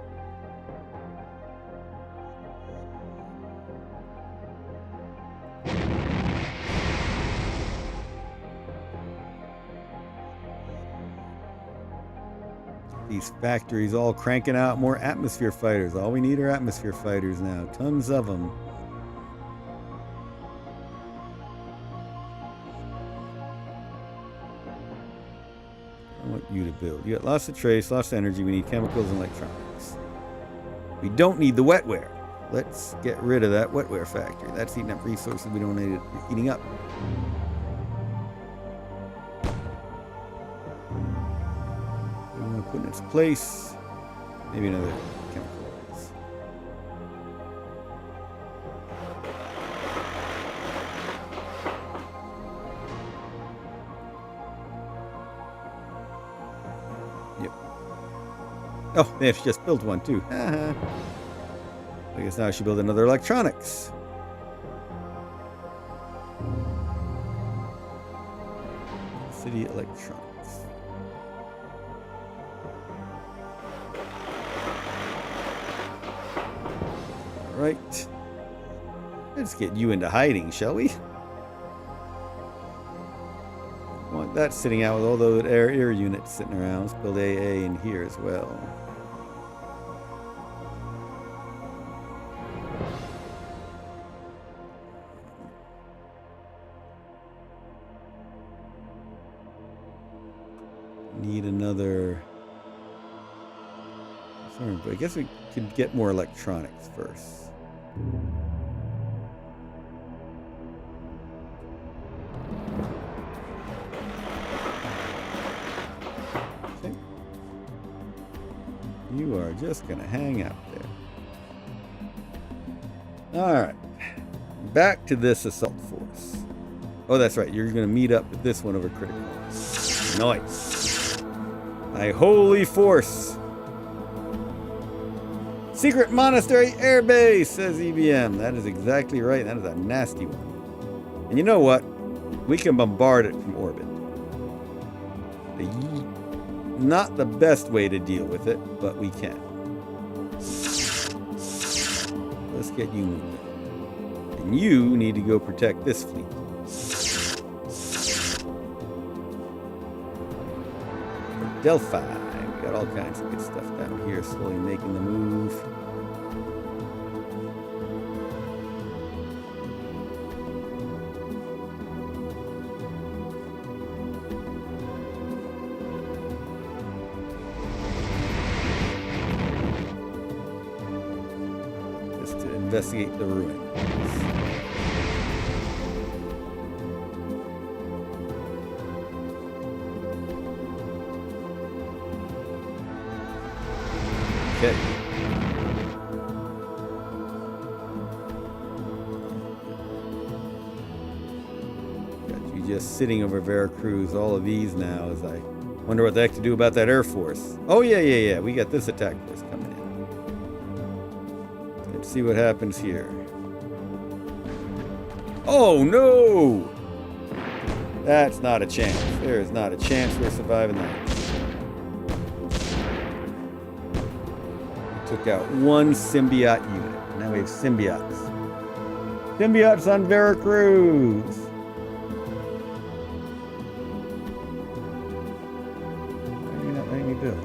These factories all cranking out more atmosphere fighters. All we need are atmosphere fighters now. Tons of them. I want you to build. You got lots of trace, lots of energy. We need chemicals and electronics. We don't need the wetware. Let's get rid of that wetware factory. That's eating up resources we don't need it eating up. We want to put in its place. Maybe another chemical. Yep. Oh, they have just built one too. I guess now I should build another electronics. City electronics. All right. Let's get you into hiding, shall we? Want that sitting out with all those air units sitting around. Let's build AA in here as well. Need another. Sorry, but I guess we could get more electronics first. Okay. You are just gonna hang out there. All right, back to this assault force. Oh, that's right. You're gonna meet up with this one over critical. Nice. Thy holy force. Secret Monastery Air Base, says EBM. That is exactly right. That is a nasty one. And you know what? We can bombard it from orbit. Not the best way to deal with it, but we can. Let's get you moving. And you need to go protect this fleet. Delphi. We got all kinds of good stuff down here, slowly making the move. Just to investigate the ruins. Okay. Got you just sitting over Veracruz. All of these now as I wonder what the heck to do about that Air Force. Oh, yeah. We got this attack force coming in. Let's see what happens here. Oh, no! That's not a chance. There is not a chance we're surviving that. Took out one symbiote unit. Now we have symbiotes. Symbiotes on Veracruz. Why are you not letting me build?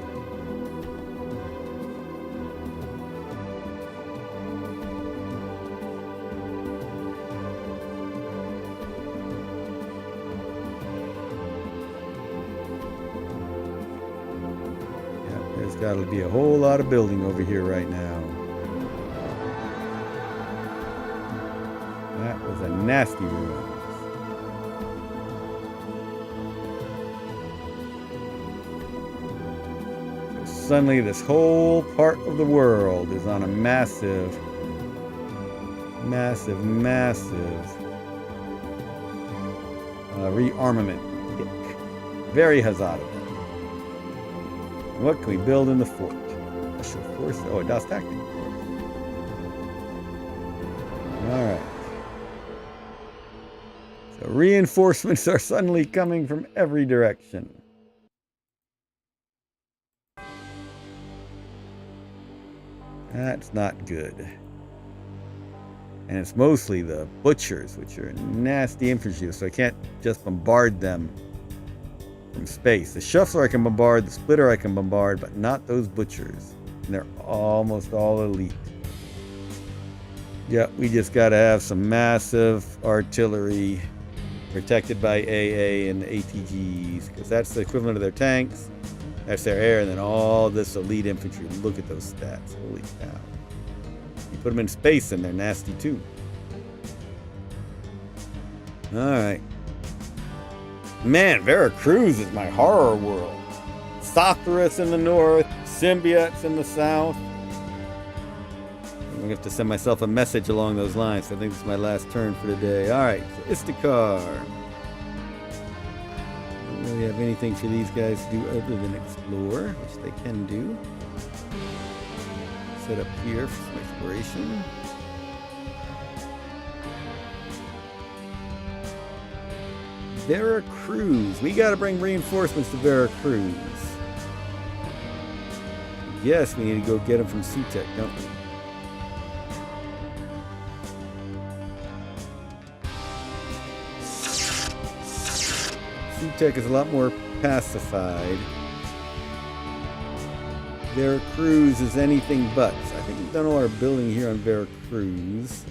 There's got to be a whole lot of building over here right now. That was a nasty ruin. Suddenly this whole part of the world is on a massive rearmament kick. Very Hazat. What can we build in the fort? Special force. Oh, a DOS tactic. Alright. So reinforcements are suddenly coming from every direction. That's not good. And it's mostly the butchers, which are nasty infantry, so I can't just bombard them from space. The shuffler I can bombard, the splitter I can bombard, but not those butchers. And they're almost all elite. Yeah, we just gotta have some massive artillery protected by AA and ATGs, because that's the equivalent of their tanks. That's their air, and then all this elite infantry. Look at those stats. Holy cow. You put them in space and they're nasty too. Alright. Man, Veracruz is my horror world. Sothorus in the north, symbiotes in the south. I'm going to have to send myself a message along those lines. I think this is my last turn for the day. Alright, so Istakar. Don't really have anything for these guys to do other than explore, which they can do. Set up here for some exploration. Veracruz. We got to bring reinforcements to Veracruz. Yes, we need to go get them from Sutek, don't we? Sutek is a lot more pacified. Veracruz is anything but. I think we've done all our building here on Veracruz.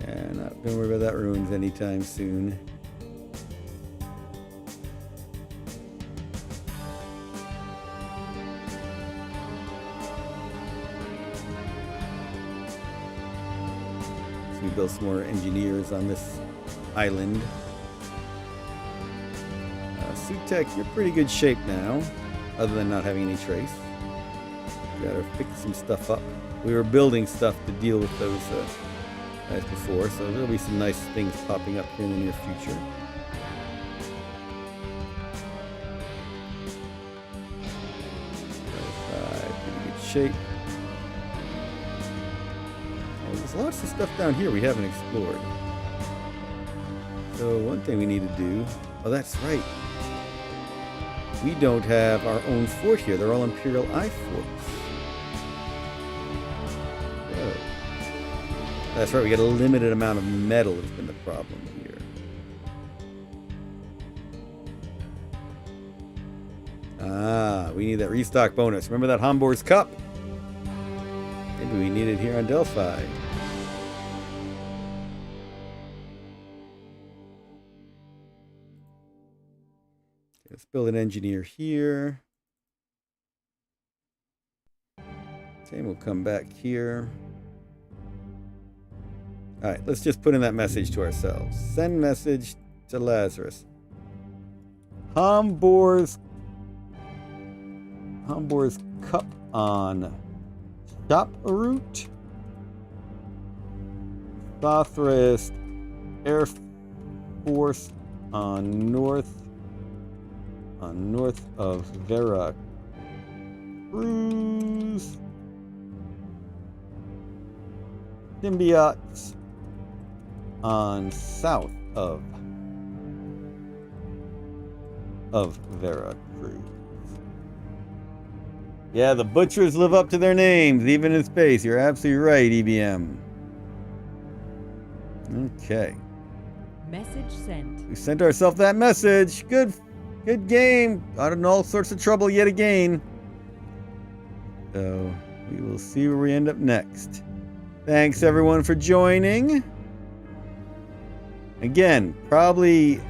Yeah, not gonna worry about that ruins anytime soon. So we built some more engineers on this island. Sutek, you're pretty good shape now, other than not having any trace. Gotta pick some stuff up. We were building stuff to deal with those guys before, so there'll be some nice things popping up here in the near future. Pretty good shape. Oh, there's lots of stuff down here we haven't explored. So one thing we need to do, oh that's right. We don't have our own fort here. They're all Imperial I forts. Oh. That's right, we got a limited amount of metal has been the problem here. Ah, we need that restock bonus. Remember that Homburg's Cup? Maybe we need it here on Delphi. Let's build an engineer here. Same will come back here. Alright, let's just put in that message to ourselves. Send message to Lazarus. Homburg's Cup on Shop Route. Sothorus Air Force on north of Veracruz. Symbiotes on south of Veracruz. Yeah, the butchers live up to their names, even in space. You're absolutely right, EBM. Okay. Message sent. We sent ourselves that message. Good game. Got in all sorts of trouble yet again. So we will see where we end up next. Thanks everyone for joining. Again, probably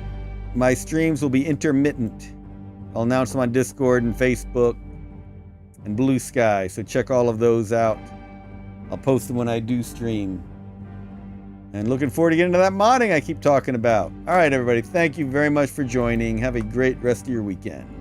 my streams will be intermittent. I'll announce them on Discord and Facebook. and Blue Sky. So check all of those out. I'll post them when I do stream. And looking forward to getting into that modding I keep talking about. All right, everybody. Thank you very much for joining. Have a great rest of your weekend.